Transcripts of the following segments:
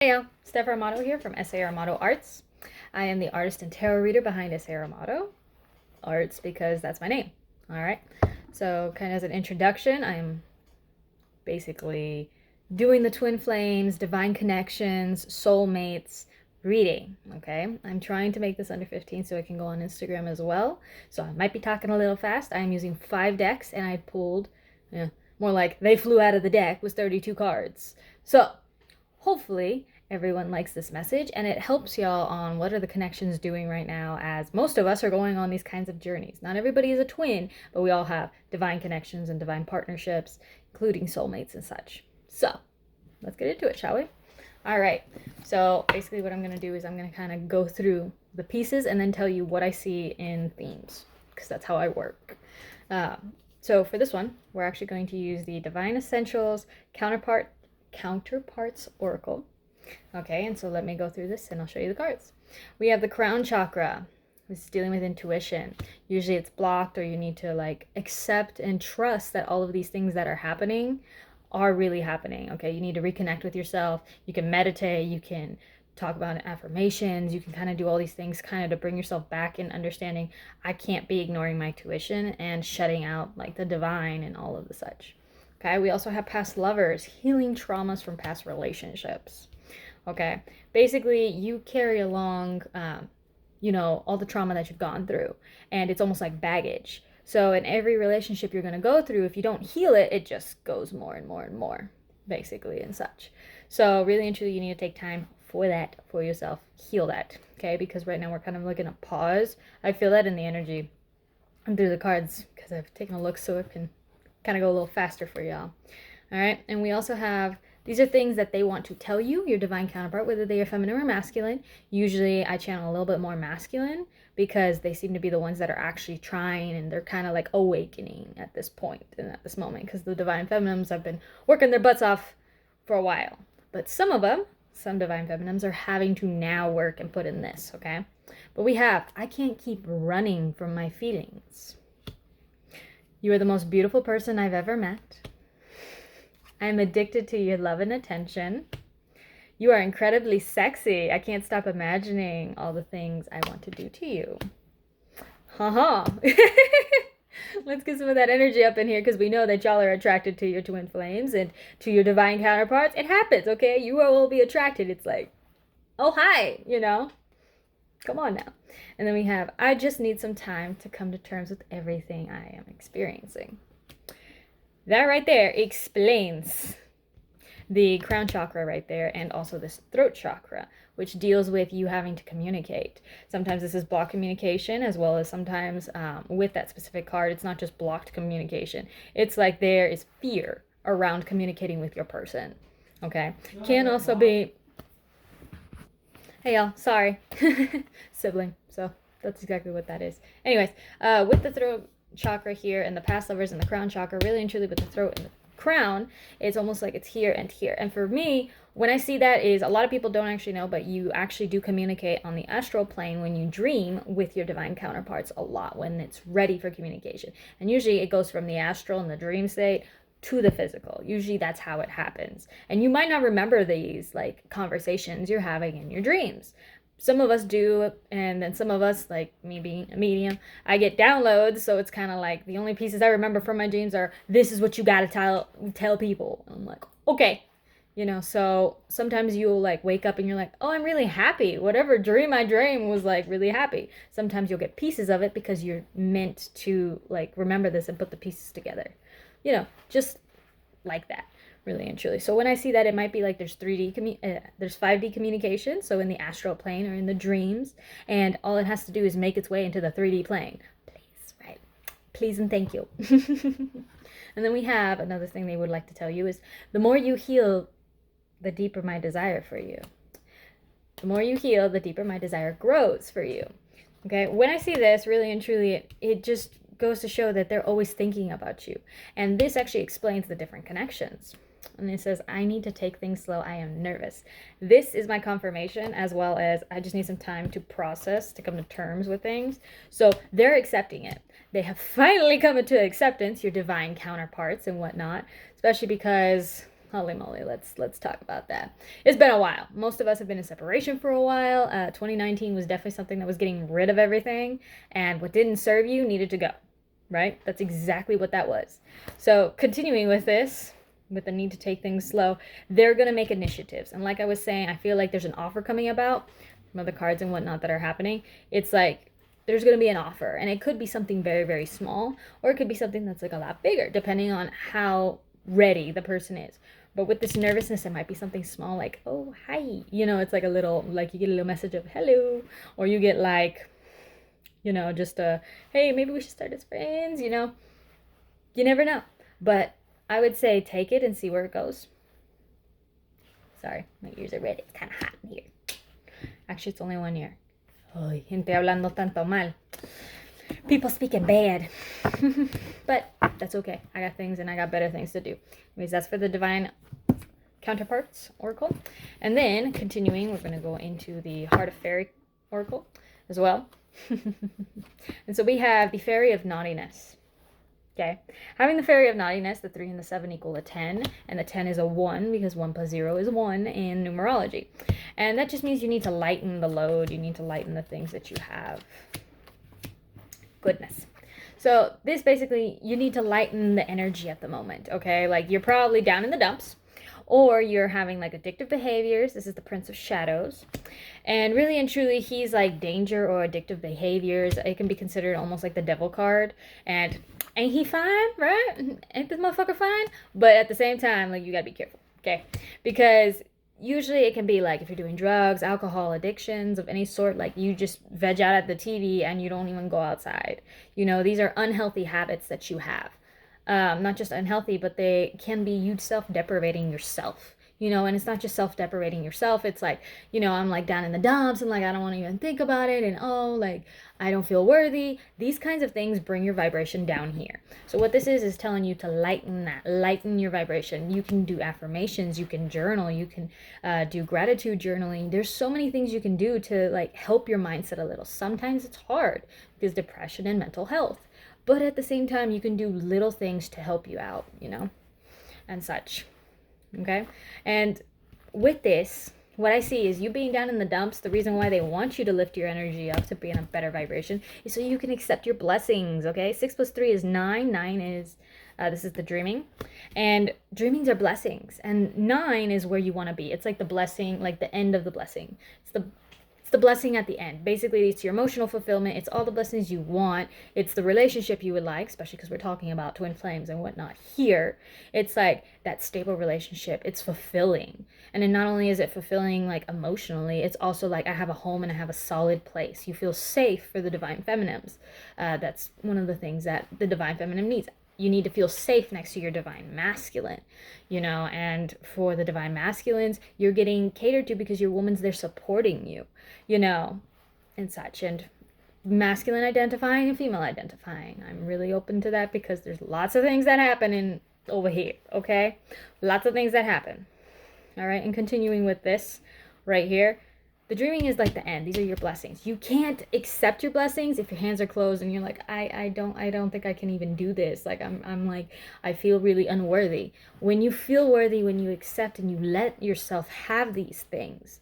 Hey y'all, StephAArmato here from SAArmatoArts. I am the artist and tarot reader behind SAArmatoArts because that's my name. Alright, so kind of as an introduction, I'm basically doing the twin flames, divine connections, soulmates, reading, okay? I'm trying to make this under 15 so it can go on Instagram as well. So I might be talking a little fast. I am using 5 decks and I pulled, more like they flew out of the deck with 32 cards. So hopefully everyone likes this message and it helps y'all on what are the connections doing right now, as most of us are going on these kinds of journeys. Not everybody is a twin, but we all have divine connections and divine partnerships, including soulmates and such. So let's get into it, shall we? All right, so basically what I'm going to do is I'm going to kind of go through the pieces and then tell you what I see in themes, because that's how I work. So for this one, we're actually going to use the Divine Essentials Counterparts Oracle. Okay, and so let me go through this and I'll show you the cards. We have the crown chakra. It's dealing with intuition. Usually it's blocked, or you need to like accept and trust that all of these things that are happening are really happening. Okay, you need to reconnect with yourself. You can meditate, you can talk about affirmations, you can kind of do all these things kind of to bring yourself back in understanding I can't be ignoring my intuition and shutting out like the divine and all of the such. Okay, we also have past lovers, healing traumas from past relationships. Okay, basically you carry along, all the trauma that you've gone through, and it's almost like baggage. So in every relationship you're going to go through, if you don't heal it, it just goes more and more and more, basically, and such. So really and truly, you need to take time for that, for yourself. Heal that, okay? Because right now we're kind of looking at pause. I feel that in the energy and through the cards because I've taken a look so it can kind of go a little faster for y'all. All right, and we also have, these are things that they want to tell you, your divine counterpart, whether they are feminine or masculine. Usually I channel a little bit more masculine because they seem to be the ones that are actually trying, and they're kind of like awakening at this point and at this moment, because the divine feminines have been working their butts off for a while. But some of them, some divine feminines, are having to now work and put in this, okay? But we have, I can't keep running from my feelings. You are the most beautiful person I've ever met. I'm addicted to your love and attention. You are incredibly sexy. I can't stop imagining all the things I want to do to you. Haha. Let's get some of that energy up in here, because we know that y'all are attracted to your twin flames and to your divine counterparts. It happens, okay? You will be attracted. It's like, oh, hi, Come on now. And then we have, I just need some time to come to terms with everything I am experiencing. That right there explains the crown chakra right there, and also this throat chakra, which deals with you having to communicate. Sometimes this is blocked communication, as well as sometimes with that specific card, it's not just blocked communication. It's like there is fear around communicating with your person. Okay? Can also be, hey y'all, sorry. Sibling. So that's exactly what that is. Anyways, with the throat chakra here and the past lovers and the crown chakra, really and truly with the throat and the crown, it's almost like it's here and here. And for me, when I see that, is a lot of people don't actually know, but you actually do communicate on the astral plane when you dream with your divine counterparts a lot, when it's ready for communication. And usually it goes from the astral and the dream state to the physical. Usually that's how it happens. And you might not remember these like conversations you're having in your dreams. Some of us do, and then some of us, like me being a medium, I get downloads, so it's kind of like the only pieces I remember from my dreams are, this is what you gotta tell people. And I'm like, okay. So sometimes you'll like wake up and you're like, oh, I'm really happy. Whatever dream I dreamed was like really happy. Sometimes you'll get pieces of it because you're meant to like remember this and put the pieces together. Just like that. Really and truly. So when I see that, it might be like there's 5D communication, so in the astral plane or in the dreams, and all it has to do is make its way into the 3D plane. Please, right? Please and thank you. And then we have another thing they would like to tell you is, the more you heal, the deeper my desire for you. The more you heal, the deeper my desire grows for you. Okay? When I see this, really and truly, it just goes to show that they're always thinking about you. And this actually explains the different connections. And it says, I need to take things slow. I am nervous. This is my confirmation, as well as I just need some time to process, to come to terms with things. So they're accepting it. They have finally come into acceptance, your divine counterparts and whatnot, especially because Holy moly, let's talk about that. It's been a while. Most of us have been in separation for a while. 2019 was definitely something that was getting rid of everything, and what didn't serve you needed to go, right? That's exactly what that was. So continuing with this, with the need to take things slow, they're going to make initiatives. And like I was saying, I feel like there's an offer coming about from other cards and whatnot that are happening. It's like there's going to be an offer, and it could be something very, very small, or it could be something that's like a lot bigger, depending on how ready the person is. But with this nervousness, it might be something small like, oh, hi. You know, it's like a little, like you get a little message of hello. Or you get like, you know, just a, hey, maybe we should start as friends, you know. You never know. But I would say take it and see where it goes. Sorry, my ears are red. It's kind of hot in here. Actually, it's only 1 year. Ay, gente hablando tanto mal. People speaking bad. But that's okay. I got things and I got better things to do. Anyways, that's for the Divine Counterparts Oracle. And then, continuing, we're going to go into the Heart of Faerie Oracle as well. And so we have the Faerie of Naughtiness. Okay. Having the Faerie of Naughtiness, the 3 and the 7 equal a 10. And the 10 is a 1 because 1 plus 0 is 1 in numerology. And that just means you need to lighten the load. You need to lighten the things that you have. Goodness. So this basically, you need to lighten the energy at the moment, okay? Like you're probably down in the dumps, or you're having like addictive behaviors. This is the Prince of Shadows. And really and truly, he's like danger or addictive behaviors. It can be considered almost like the devil card. And ain't he fine, right? Ain't this motherfucker fine? But at the same time, like you gotta be careful, okay? Because usually it can be like if you're doing drugs, alcohol, addictions of any sort, like you just veg out at the TV and you don't even go outside. You know, these are unhealthy habits that you have. Not just unhealthy, but they can be you self-deprivating yourself. You know, and it's not just self-deprivating yourself. It's like, you know, I'm like down in the dumps and like I don't want to even think about it, and oh, like I don't feel worthy. These kinds of things bring your vibration down here. So what this is telling you to lighten that, lighten your vibration. You can do affirmations, you can journal, you can do gratitude journaling. There's so many things you can do to like help your mindset a little. Sometimes it's hard because depression and mental health, but at the same time, you can do little things to help you out, you know, and such. Okay. And with this, what I see is you being down in the dumps. The reason why they want you to lift your energy up to be in a better vibration is so you can accept your blessings. Okay. 6 plus 3 is 9. 9 is, this is the dreaming, and dreamings are blessings. And 9 is where you want to be. It's like the blessing, like the end of the blessing. It's the blessing at the end. Basically, it's your emotional fulfillment. It's all the blessings you want. It's the relationship you would like, especially because we're talking about twin flames and whatnot here. It's like that stable relationship. It's fulfilling. And then not only is it fulfilling like emotionally, it's also like I have a home and I have a solid place. You feel safe for the Divine Feminines. That's one of the things that the Divine Feminine needs. You need to feel safe next to your Divine Masculine, you know, and for the Divine Masculines, you're getting catered to because your woman's there supporting you, you know, and such. And masculine identifying and female identifying, I'm really open to that because there's lots of things that happen in over here, okay? Lots of things that happen. All right, and continuing with this right here, the dreaming is like the end. These are your blessings. You can't accept your blessings if your hands are closed and you're like, I don't think I can even do this. Like I'm like, I feel really unworthy. When you feel worthy, when you accept and you let yourself have these things,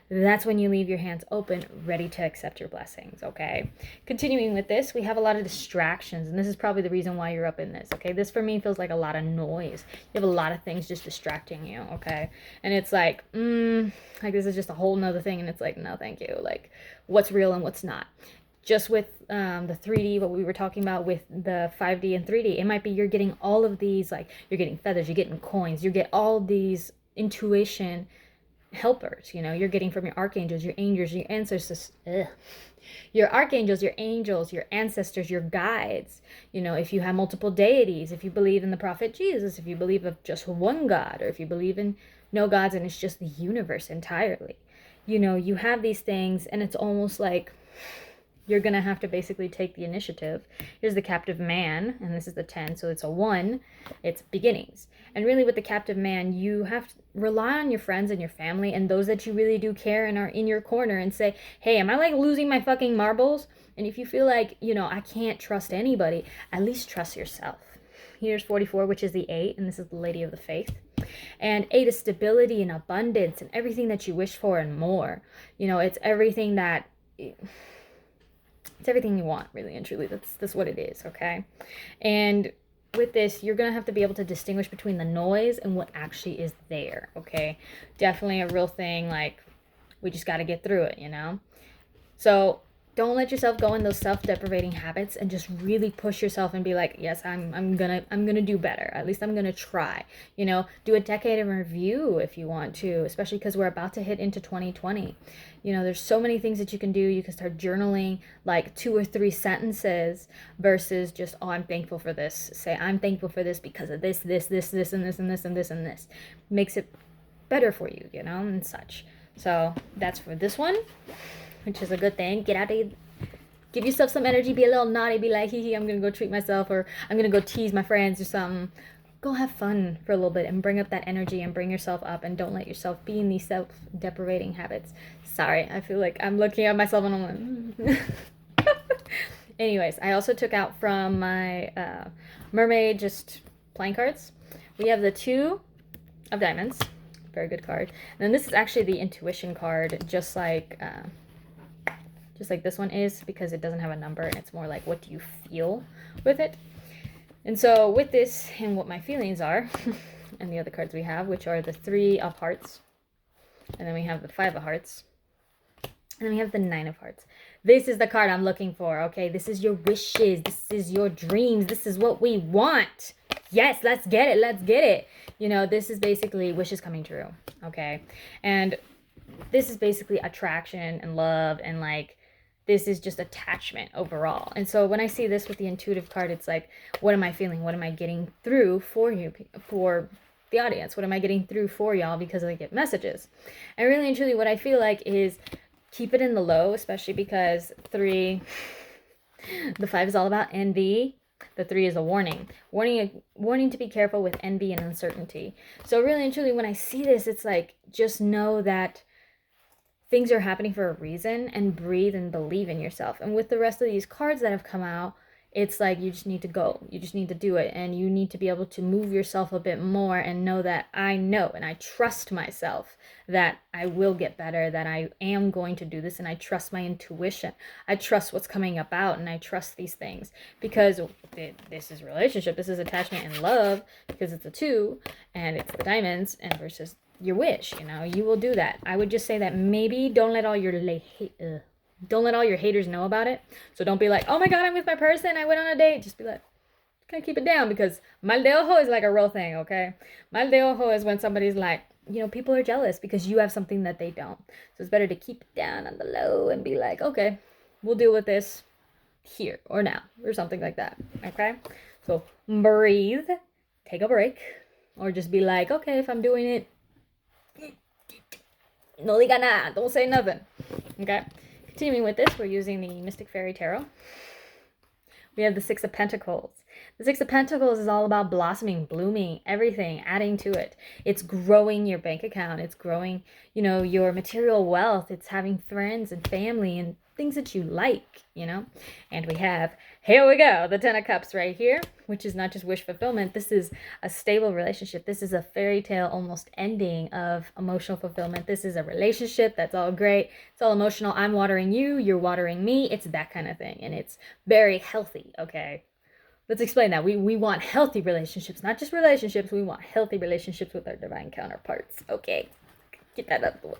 that's when you leave your hands open, ready to accept your blessings, okay? Continuing with this, we have a lot of distractions, and this is probably the reason why you're up in this, okay? This, for me, feels like a lot of noise. You have a lot of things just distracting you, okay? And it's like, like this is just a whole nother thing, and it's like, no, thank you. Like, what's real and what's not? Just with the 3D, what we were talking about with the 5D and 3D, it might be you're getting all of these, like, you're getting feathers, you're getting coins, you get all these intuition helpers, you know, you're getting from your archangels, your angels, your ancestors, your archangels, your angels, your ancestors, your guides. You know, if you have multiple deities, if you believe in the prophet Jesus, if you believe of just one God, or if you believe in no gods and it's just the universe entirely, you know, you have these things, and it's almost like you're going to have to basically take the initiative. Here's the captive man, and this is the 10, so it's a 1. It's beginnings. And really with the captive man, you have to rely on your friends and your family and those that you really do care and are in your corner and say, hey, am I like losing my fucking marbles? And if you feel like, you know, I can't trust anybody, at least trust yourself. Here's 44, which is the 8, and this is the Lady of the Faith. And 8 is stability and abundance and everything that you wish for and more. You know, it's everything that, it's everything you want, really and truly. That's what it is, okay? And with this, you're going to have to be able to distinguish between the noise and what actually is there, okay? Definitely a real thing, like, we just got to get through it, you know? So don't let yourself go in those self-deprivating habits, and just really push yourself and be like, yes, I'm gonna do better. At least I'm gonna try. You know, do a decade in review if you want to, especially because we're about to hit into 2020. You know, there's so many things that you can do. You can start journaling like 2 or 3 sentences versus just, oh, I'm thankful for this. Say, I'm thankful for this because of this, and this, and this, and this, and this, and this. Makes it better for you, you know, and such. So that's for this one, which is a good thing. Get out there, give yourself some energy, be a little naughty, be like, hee, I'm gonna go treat myself, or I'm gonna go tease my friends or something. Go have fun for a little bit and bring up that energy and bring yourself up, and don't let yourself be in these self-deprivating habits. Sorry, I feel like I'm looking at myself and I'm like, anyways, I also took out from my Mermaid just playing cards. We have the 2 of Diamonds, very good card. And then this is actually the intuition card, just like this one is, because it doesn't have a number and it's more like, what do you feel with it? And so with this, and what my feelings are, and the other cards we have, which are the 3 of Hearts, and then we have the 5 of Hearts, and then we have the 9 of Hearts. This is the card I'm looking for, okay? This is your wishes. This is your dreams. This is what we want. Yes, let's get it. Let's get it. You know, this is basically wishes coming true, okay? And this is basically attraction and love, and like, this is just attachment overall. And so when I see this with the intuitive card, it's like, what am I feeling? What am I getting through for you, for the audience? What am I getting through for y'all, because I get messages? And really and truly what I feel like is, keep it in the low, especially because 3, the 5 is all about envy. The 3 is a warning to be careful with envy and uncertainty. So really and truly, when I see this, it's like, just know that things are happening for a reason, and breathe and believe in yourself. And with the rest of these cards that have come out, it's like, you just need to go. You just need to do it. And you need to be able to move yourself a bit more and know that I know and I trust myself that I will get better, that I am going to do this, and I trust my intuition. I trust what's coming about, and I trust these things, because this is relationship. This is attachment and love, because it's a 2 and it's the diamonds, and versus your wish, you know, you will do that. I would just say that maybe don't let all your haters know about it. So don't be like, oh my God, I'm with my person, I went on a date. Just be like, kind of keep it down, because mal de ojo is like a real thing, okay? Mal de ojo is when somebody's like, you know, people are jealous because you have something that they don't. So it's better to keep it down on the low and be like, okay, we'll deal with this here or now, or something like that, okay? So breathe, take a break, or just be like, okay, if I'm doing it, no diga nada, don't say nothing, okay? Continuing with this, we're using the Mystic Fairy Tarot. We have the 6 of Pentacles. The 6 of Pentacles is all about blossoming, blooming, everything, adding to it. It's growing your bank account. It's growing, you know, your material wealth. It's having friends and family and things that you like, you know. And we have, here we go, the 10 of Cups right here, which is not just wish fulfillment. This is a stable relationship. This is a fairy tale almost ending of emotional fulfillment. This is a relationship that's all great. It's all emotional. I'm watering you, you're watering me. It's that kind of thing. And it's very healthy, okay? Let's explain that. We want healthy relationships, not just relationships. We want healthy relationships with our divine counterparts. Okay, get that out of the way.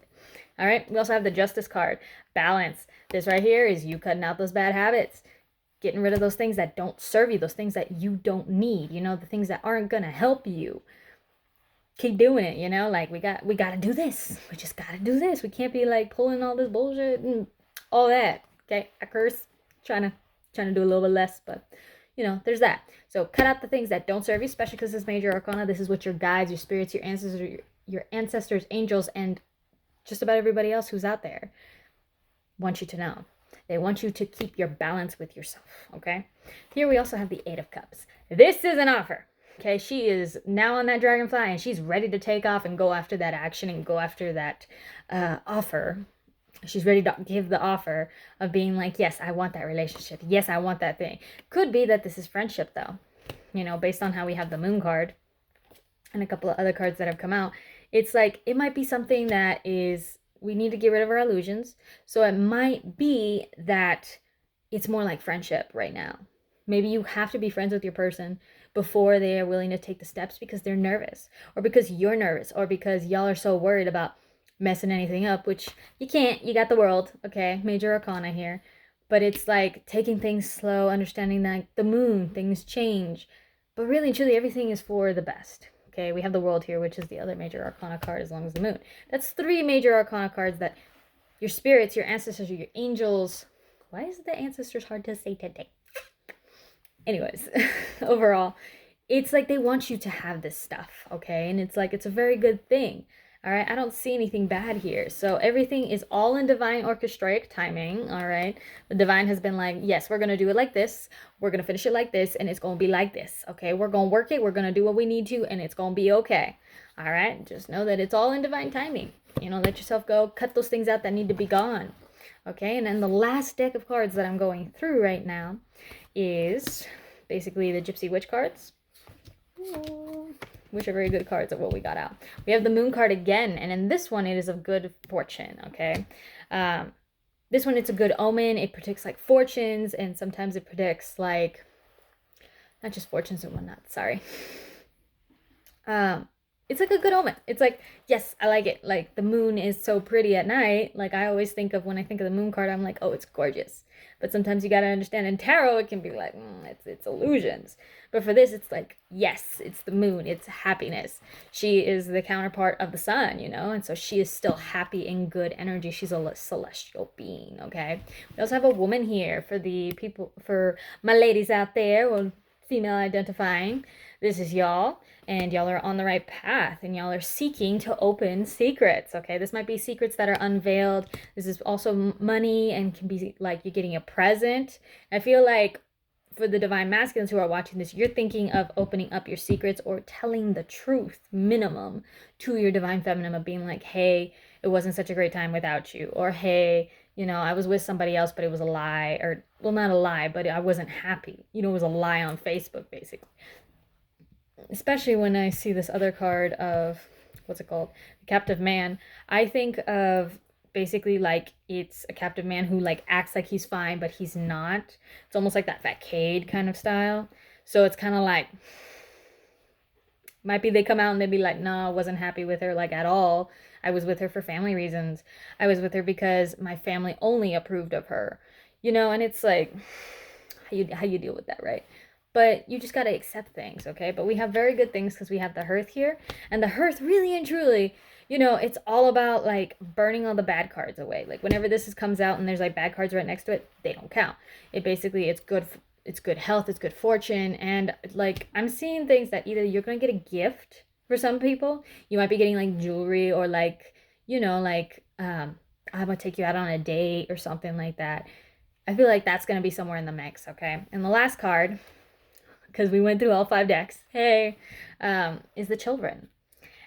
All right, we also have the Justice card. Balance. This right here is you cutting out those bad habits, getting rid of those things that don't serve you, those things that you don't need, you know, the things that aren't going to help you. Keep doing it, you know, like we got to do this. We just got to do this. We can't be like pulling all this bullshit and all that. Okay, I curse. Trying to do a little bit less, but you know, there's that. So cut out the things that don't serve you, especially because this major arcana, this is what your guides, your spirits, your ancestors, angels, and just about everybody else who's out there want you to know. They want you to keep your balance with yourself, okay? Here we also have the 8 of Cups. This is an offer, okay? She is now on that dragonfly, and she's ready to take off and go after that action and go after that offer. She's ready to give the offer of being like, yes, I want that relationship. Yes, I want that thing. Could be that this is friendship, though. You know, based on how we have the Moon card. and a couple of other cards that have come out, it's like it might be something that is, we need to get rid of our illusions. So it might be that it's more like friendship right now. Maybe you have to be friends with your person before they are willing to take the steps because they're nervous, or because you're nervous, or because y'all are so worried about messing anything up, which you can't. You got the world, okay? Major arcana here. But it's like taking things slow, understanding that the moon, things change. But really and truly, everything is for the best. Okay, we have the world here, which is the other major arcana card as long as the moon. That's 3 major arcana cards that your spirits, your ancestors, your angels. Why is the ancestors hard to say today? Anyways, overall, it's like they want you to have this stuff, okay? And it's like, it's a very good thing. All right, I don't see anything bad here. So everything is all in divine orchestratic timing, all right? The divine has been like, yes, we're going to do it like this. We're going to finish it like this, and it's going to be like this, okay? We're going to work it. We're going to do what we need to, and it's going to be okay. All right? Just know that it's all in divine timing. You know, let yourself go. Cut those things out that need to be gone, okay? And then the last deck of cards that I'm going through right now is basically the Gypsy Witch cards. Which are very good cards of what we got out. We have the moon card again, and in this one, it is of good fortune, okay? This one, it's a good omen. It predicts, like, fortunes, and sometimes it predicts, like, not just fortunes and whatnot, sorry. It's like a good omen. It's like, yes, I like it. Like, the moon is so pretty at night. Like, I always think of, when I think of the moon card, I'm like, oh, it's gorgeous. But sometimes you gotta understand, in tarot, it can be like, it's illusions. But for this, it's like, yes, it's the moon. It's happiness. She is the counterpart of the sun, you know? And so she is still happy and good energy. She's a celestial being, okay? We also have a woman here for the people, for my ladies out there, well, female identifying. This is y'all, and y'all are on the right path, and y'all are seeking to open secrets, okay? This might be secrets that are unveiled. This is also money, and can be like you're getting a present. I feel like for the divine masculines who are watching this, you're thinking of opening up your secrets or telling the truth, minimum, to your divine feminine, of being like, hey, it wasn't such a great time without you, or hey, you know, I was with somebody else, but it was a lie, or, well, not a lie, but I wasn't happy. You know, it was a lie on Facebook, basically. Especially when I see this other card of, what's it called? Captive man. I think of basically like it's a captive man who like acts like he's fine, but he's not. It's almost like that fat Cade kind of style. So it's kind of like, might be they come out and they'd be like, no, I wasn't happy with her like at all. I was with her for family reasons. I was with her because my family only approved of her. You know, and it's like, how you deal with that, right? But you just got to accept things, okay? But we have very good things because we have the hearth here. And the hearth, really and truly, you know, it's all about, like, burning all the bad cards away. Like, whenever this comes out and there's, like, bad cards right next to it, they don't count. It basically, it's good health, it's good fortune. And, like, I'm seeing things that either you're going to get a gift for some people. You might be getting, like, jewelry, or, like, you know, like, I'm going to take you out on a date or something like that. I feel like that's going to be somewhere in the mix, okay? And the last card, because we went through all 5 decks, hey, is the children.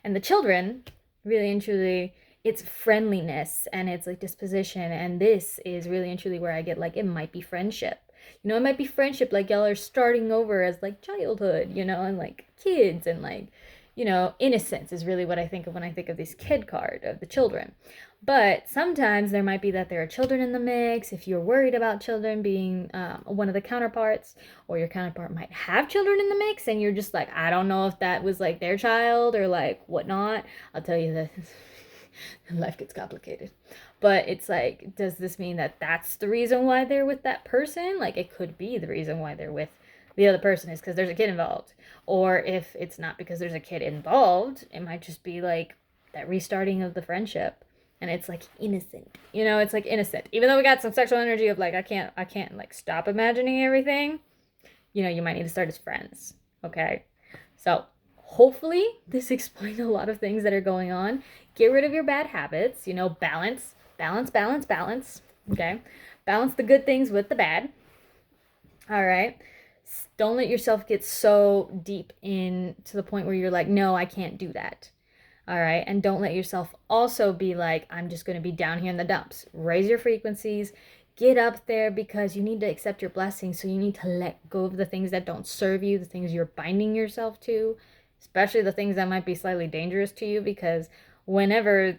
And the children, really and truly, it's friendliness and it's like disposition. And this is really and truly where I get like, it might be friendship. You know, it might be friendship, like y'all are starting over as like childhood, you know, and like kids, and like, you know, innocence is really what I think of when I think of this kid card of the children. But sometimes there might be that there are children in the mix. If you're worried about children being one of the counterparts, or your counterpart might have children in the mix, and you're just like, I don't know if that was like their child or like whatnot. I'll tell you that life gets complicated. But it's like, does this mean that that's the reason why they're with that person? Like, it could be the reason why they're with the other person is because there's a kid involved. Or if it's not because there's a kid involved, it might just be like that restarting of the friendship. And it's like innocent, you know, it's like innocent. Even though we got some sexual energy of like, I can't like stop imagining everything, you know, you might need to start as friends, okay? So hopefully this explained a lot of things that are going on. Get rid of your bad habits, you know, balance, okay? Balance the good things with the bad, all right? Don't let yourself get so deep in to the point where you're like, no, I can't do that. All right. And don't let yourself also be like, I'm just going to be down here in the dumps. Raise your frequencies, get up there, because you need to accept your blessings. So you need to let go of the things that don't serve you, the things you're binding yourself to. especially the things that might be slightly dangerous to you, because whenever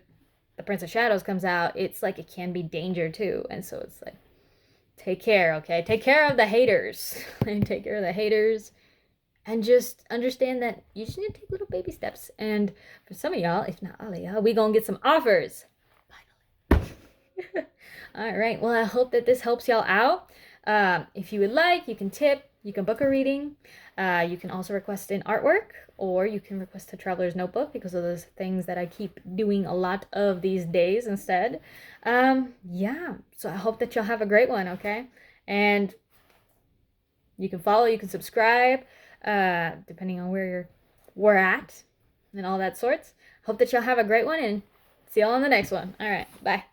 the Prince of Shadows comes out, it's like it can be danger too. And so it's like, take care, okay? Take care of the haters. And take care of the haters. And just understand that you just need to take little baby steps. And for some of y'all, if not all of y'all, we gonna get some offers. Finally. All right. Well, I hope that this helps y'all out. If you would like, you can tip. You can book a reading. You can also request an artwork, or you can request a traveler's notebook, because of those things that I keep doing a lot of these days instead. Yeah. So I hope that y'all have a great one, okay? And you can follow, you can subscribe, depending on where we're at and all that sorts. Hope that y'all have a great one, and see y'all on the next one. All right. Bye.